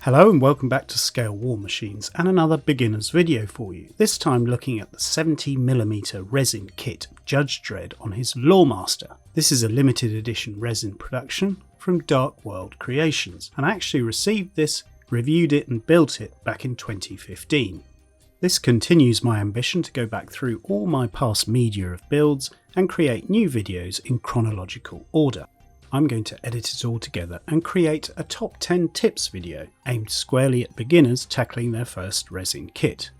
Hello and welcome back to Scale War Machines and another beginner's video for you. This time looking at the 70mm resin kit of Judge Dredd on his Lawmaster. This is a limited edition resin production from Dark World Creations, and I actually received this, reviewed it and built it back in 2015. This continues my ambition to go back through all my past media of builds and create new videos in chronological order. I'm going to edit it all together and create a top 10 tips video aimed squarely at beginners tackling their first resin kit.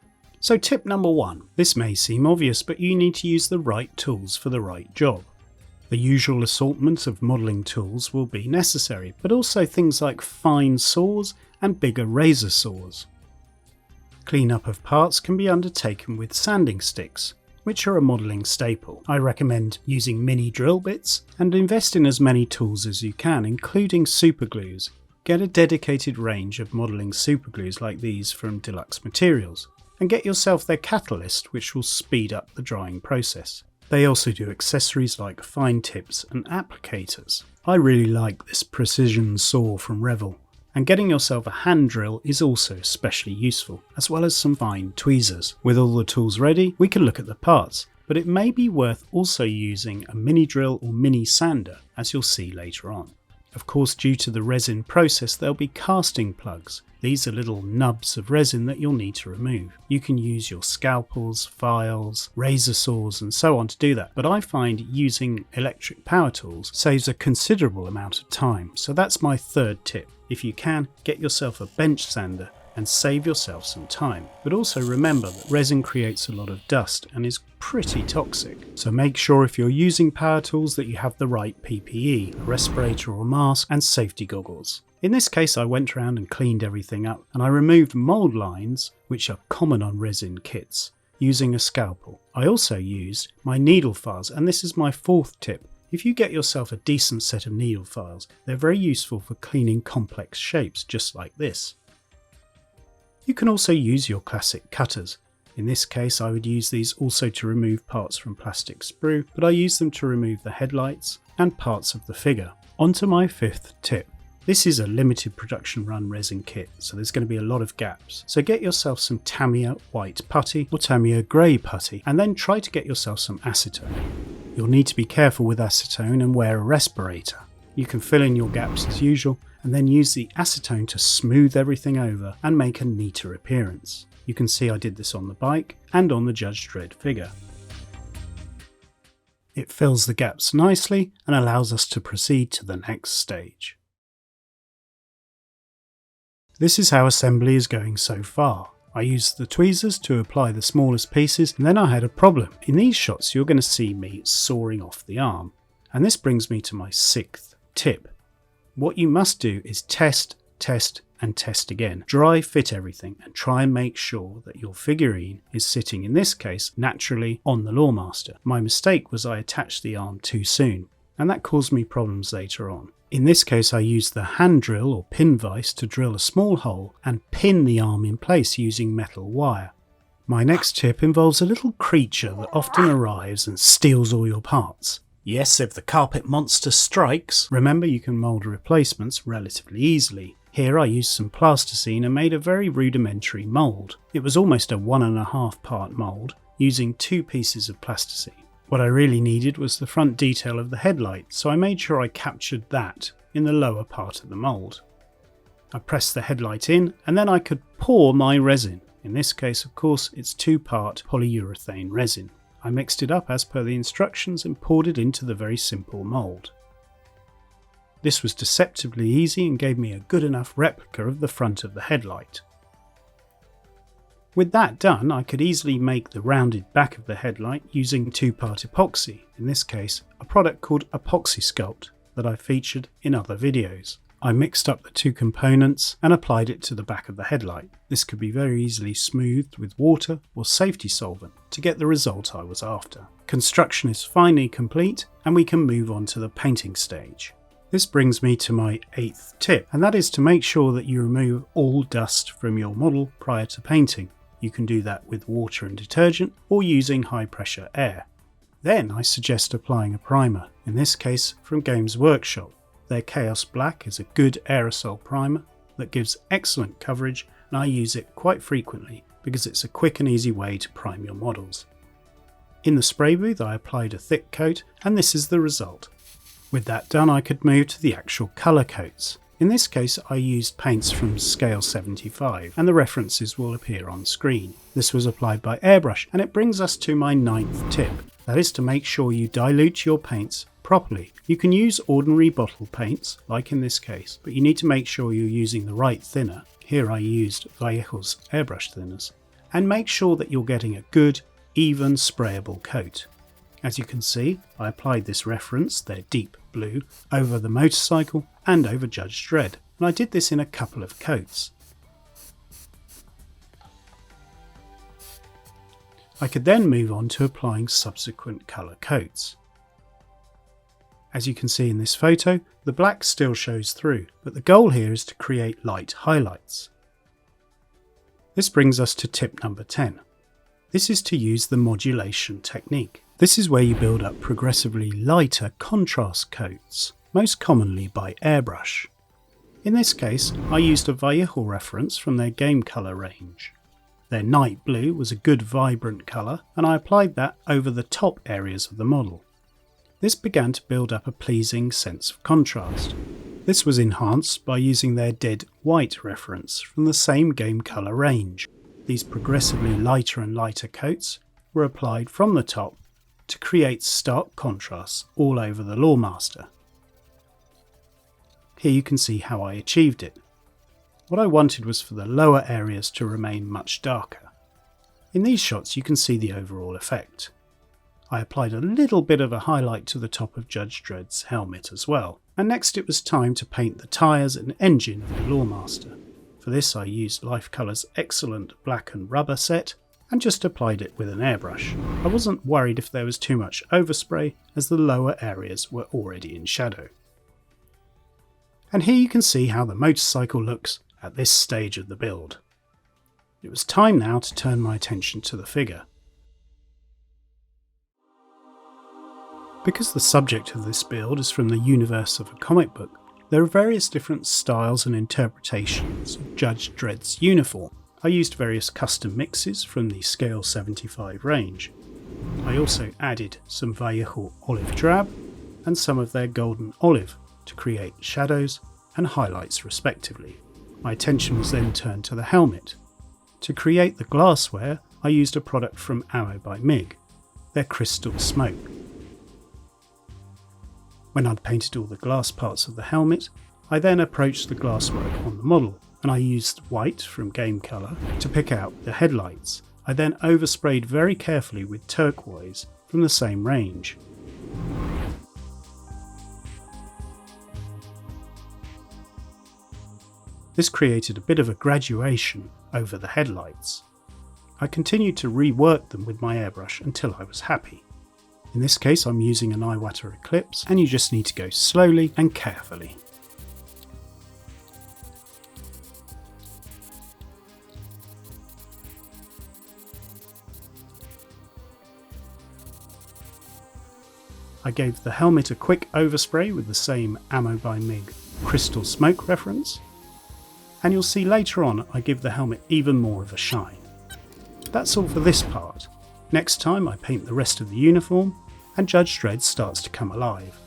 So tip number 1. This may seem obvious, but you need to use the right tools for the right job. The usual assortment of modelling tools will be necessary, but also things like fine saws and bigger razor saws. Cleanup of parts can be undertaken with sanding sticks, which are a modelling staple. I recommend using mini drill bits and invest in as many tools as you can, including superglues. Get a dedicated range of modelling superglues like these from Deluxe Materials, and get yourself their catalyst, which will speed up the drying process. They also do accessories like fine tips and applicators. I really like this precision saw from Revel, and getting yourself a hand drill is also especially useful, as well as some fine tweezers. With all the tools ready, we can look at the parts, but it may be worth also using a mini drill or mini sander, as you'll see later on. Of course, due to the resin process, there'll be casting plugs. These are little nubs of resin that you'll need to remove. You can use your scalpels, files, razor saws and so on to do that, but I find using electric power tools saves a considerable amount of time, so that's my third tip. If you can, get yourself a bench sander and save yourself some time. But also remember that resin creates a lot of dust and is pretty toxic. So make sure if you're using power tools that you have the right PPE, a respirator or mask, and safety goggles. In this case I went around and cleaned everything up, and I removed mould lines, which are common on resin kits, using a scalpel. I also used my needle files, and this is my fourth tip. If you get yourself a decent set of needle files, they're very useful for cleaning complex shapes just like this. You can also use your classic cutters. In this case I would use these also to remove parts from plastic sprue, but I use them to remove the headlights and parts of the figure. On to my fifth tip. This is a limited production run resin kit, so there's going to be a lot of gaps. So get yourself some Tamiya white putty or Tamiya grey putty, and then try to get yourself some acetone. You'll need to be careful with acetone and wear a respirator. You can fill in your gaps as usual and then use the acetone to smooth everything over and make a neater appearance. You can see I did this on the bike and on the Judge Dredd figure. It fills the gaps nicely and allows us to proceed to the next stage. This is how assembly is going so far. I used the tweezers to apply the smallest pieces, and then I had a problem. In these shots you're going to see me sawing off the arm. And this brings me to my sixth tip. What you must do is test, test and test again. Dry fit everything and try and make sure that your figurine is sitting, in this case, naturally on the Lawmaster. My mistake was I attached the arm too soon, and that caused me problems later on. In this case I used the hand drill or pin vise to drill a small hole and pin the arm in place using metal wire. My next tip involves a little creature that often arrives and steals all your parts. Yes, if the carpet monster strikes, remember you can mould replacements relatively easily. Here I used some plasticine and made a very rudimentary mould. It was almost a 1.5 part mould using 2 pieces of plasticine. What I really needed was the front detail of the headlight, so I made sure I captured that in the lower part of the mould. I pressed the headlight in and then I could pour my resin. In this case, of course, it's 2-part polyurethane resin. I mixed it up as per the instructions and poured it into the very simple mould. This was deceptively easy and gave me a good enough replica of the front of the headlight. With that done, I could easily make the rounded back of the headlight using 2-part epoxy, in this case a product called Epoxy Sculpt that I featured in other videos. I mixed up the 2 components and applied it to the back of the headlight. This could be very easily smoothed with water or safety solvent to get the result I was after. Construction is finally complete and we can move on to the painting stage. This brings me to my 8th tip, and that is to make sure that you remove all dust from your model prior to painting. You can do that with water and detergent or using high pressure air. Then I suggest applying a primer, in this case from Games Workshop. Their Chaos Black is a good aerosol primer. that gives excellent coverage, and I use it quite frequently because it's a quick and easy way to prime your models. In the spray booth I applied a thick coat, and this is the result. With that done, I could move to the actual colour coats. In this case I used paints from scale 75, and the references will appear on screen. This was applied by airbrush, and it brings us to my 9th tip. That is to make sure you dilute your paints properly. You can use ordinary bottle paints, like in this case, but you need to make sure you're using the right thinner. Here I used Vallejo's airbrush thinners. And make sure that you're getting a good, even sprayable coat. As you can see, I applied this reference, their deep blue, over the motorcycle and over Judge Dredd, and I did this in a couple of coats. I could then move on to applying subsequent colour coats. As you can see in this photo, the black still shows through, but the goal here is to create light highlights. This brings us to tip number 10. This is to use the modulation technique. This is where you build up progressively lighter contrast coats, most commonly by airbrush. In this case, I used a Vallejo reference from their game colour range. Their night blue was a good vibrant colour, and I applied that over the top areas of the model. This began to build up a pleasing sense of contrast. This was enhanced by using their dead white reference from the same game colour range. These progressively lighter and lighter coats were applied from the top to create stark contrasts all over the Lawmaster. Here you can see how I achieved it. What I wanted was for the lower areas to remain much darker. In these shots you can see the overall effect. I applied a little bit of a highlight to the top of Judge Dredd's helmet as well, and next it was time to paint the tyres and engine of the Lawmaster. For this I used Lifecolor's excellent black and rubber set and just applied it with an airbrush. I wasn't worried if there was too much overspray, as the lower areas were already in shadow. And here you can see how the motorcycle looks at this stage of the build. It was time now to turn my attention to the figure. Because the subject of this build is from the universe of a comic book, there are various different styles and interpretations of Judge Dredd's uniform. I used various custom mixes from the scale 75 range. I also added some Vallejo Olive Drab and some of their golden olive to create shadows and highlights respectively. My attention was then turned to the helmet. To create the glassware, I used a product from Ammo by Mk1from, their crystal smoke. When I'd painted all the glass parts of the helmet, I then approached the glasswork on the model, and I used white from Game Colour to pick out the headlights. I then oversprayed very carefully with turquoise from the same range. This created a bit of a graduation over the headlights. I continued to rework them with my airbrush until I was happy. In this case I'm using an Iwata Eclipse, and you just need to go slowly and carefully. I gave the helmet a quick overspray with the same Ammo by Mk1from crystal smoke reference, and you'll see later on I give the helmet even more of a shine. That's all for this part. Next time I paint the rest of the uniform, and Judge Dredd starts to come alive.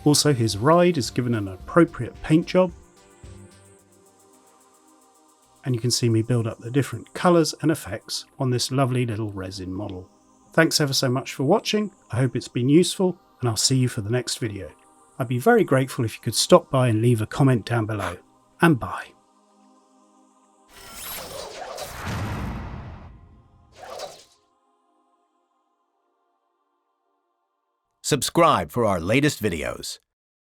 Also, his ride is given an appropriate paint job, and you can see me build up the different colours and effects on this lovely little resin model. Thanks ever so much for watching. I hope it's been useful, and I'll see you for the next video. I'd be very grateful if you could stop by and leave a comment down below. And bye. Subscribe for our latest videos.